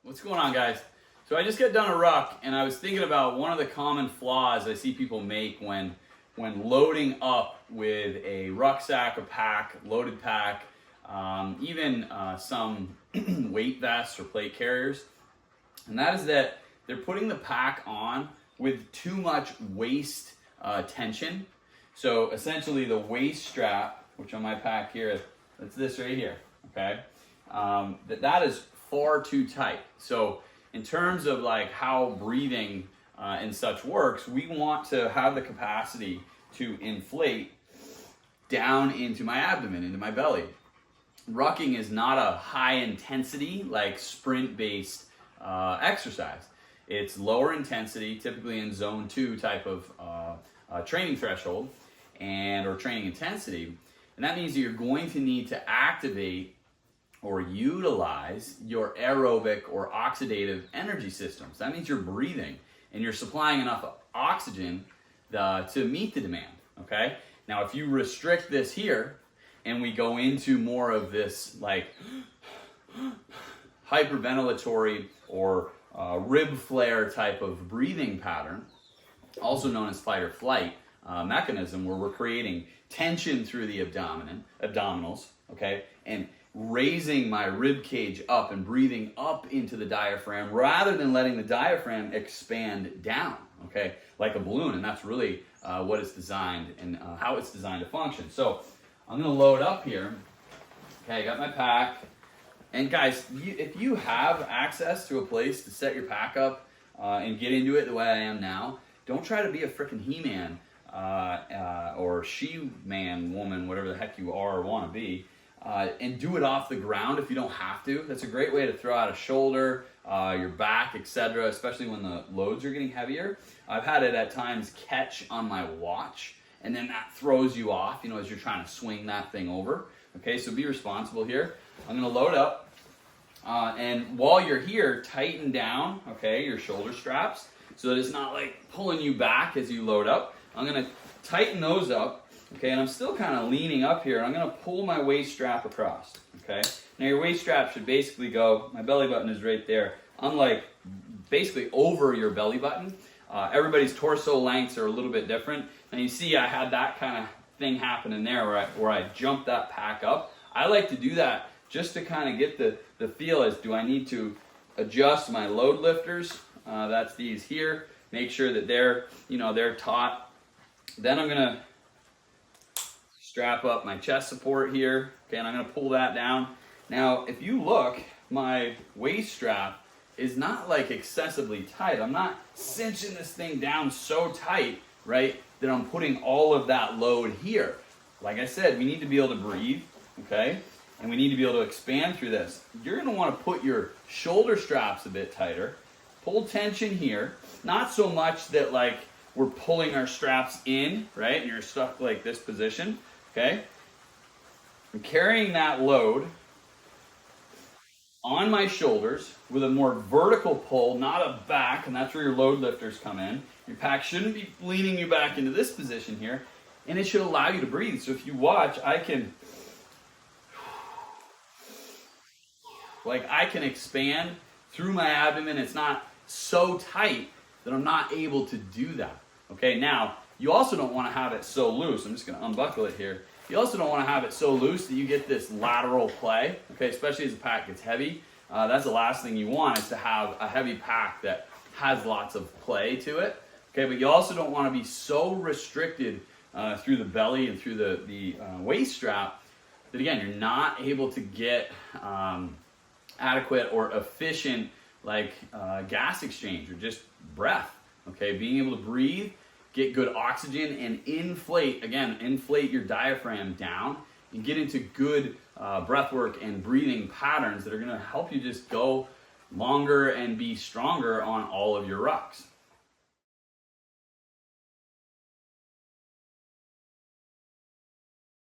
What's going on, guys? So I just got done a ruck and I was thinking about one of the common flaws I see people make when loading up with a rucksack, a pack, loaded pack, even some weight vests or plate carriers. And that is that they're putting the pack on with too much waist tension. So essentially the waist strap, which on my pack here, that's this right here, okay? That is far too tight. So in terms of like how breathing and such works, we want to have the capacity to inflate down into my abdomen, into my belly. Rucking is not a high intensity, like sprint based exercise. It's lower intensity, typically in zone 2 type of training threshold or training intensity. And that means that you're going to need to activate or utilize your aerobic or oxidative energy systems. That means you're breathing and you're supplying enough oxygen to meet the demand, okay? Now, if you restrict this here and we go into more of this like hyperventilatory or rib flare type of breathing pattern, also known as fight or flight mechanism, where we're creating tension through the abdominals, okay, and raising my rib cage up and breathing up into the diaphragm rather than letting the diaphragm expand down, okay, like a balloon. And that's really what it's designed and how it's designed to function. So I'm going to load up here. Okay, I got my pack. And guys, if you have access to a place to set your pack up and get into it the way I am now, don't try to be a freaking He-Man or She-Man, woman, whatever the heck you are or want to be. And do it off the ground if you don't have to. That's a great way to throw out a shoulder, your back, etc., especially when the loads are getting heavier. I've had it at times catch on my watch, and then that throws you off, you know, as you're trying to swing that thing over. Okay, so be responsible here. I'm going to load up, and while you're here, tighten down, okay, your shoulder straps so that it's not like pulling you back as you load up. I'm going to tighten those up. Okay, and I'm still kind of leaning up here. I'm going to pull my waist strap across, okay? Now your waist strap should basically go, my belly button is right there. I'm like basically over your belly button. Everybody's torso lengths are a little bit different. And you see I had that kind of thing happen in there where I jumped that pack up. I like to do that just to kind of get the feel as, do I need to adjust my load lifters? That's these here. Make sure that they're taut. Then I'm going to strap up my chest support here, okay, and I'm going to pull that down. Now, if you look, my waist strap is not like excessively tight. I'm not cinching this thing down so tight, right, that I'm putting all of that load here. Like I said, we need to be able to breathe, okay, and we need to be able to expand through this. You're going to want to put your shoulder straps a bit tighter, pull tension here, not so much that like we're pulling our straps in, right, and you're stuck like this position. Okay, I'm carrying that load on my shoulders with a more vertical pull, not a back, and that's where your load lifters come in. Your pack shouldn't be leaning you back into this position here, and it should allow you to breathe. So if you watch, I can expand through my abdomen. It's not so tight that I'm not able to do that. Okay, now, you also don't want to have it so loose. I'm just going to unbuckle it here. You also don't want to have it so loose that you get this lateral play, okay, especially as the pack gets heavy. That's the last thing you want, is to have a heavy pack that has lots of play to it. Okay, but you also don't want to be so restricted through the belly and through the waist strap that, again, you're not able to get adequate or efficient gas exchange or just breath. Okay, being able to breathe, get good oxygen, and inflate your diaphragm down and get into good breath work and breathing patterns that are going to help you just go longer and be stronger on all of your rucks.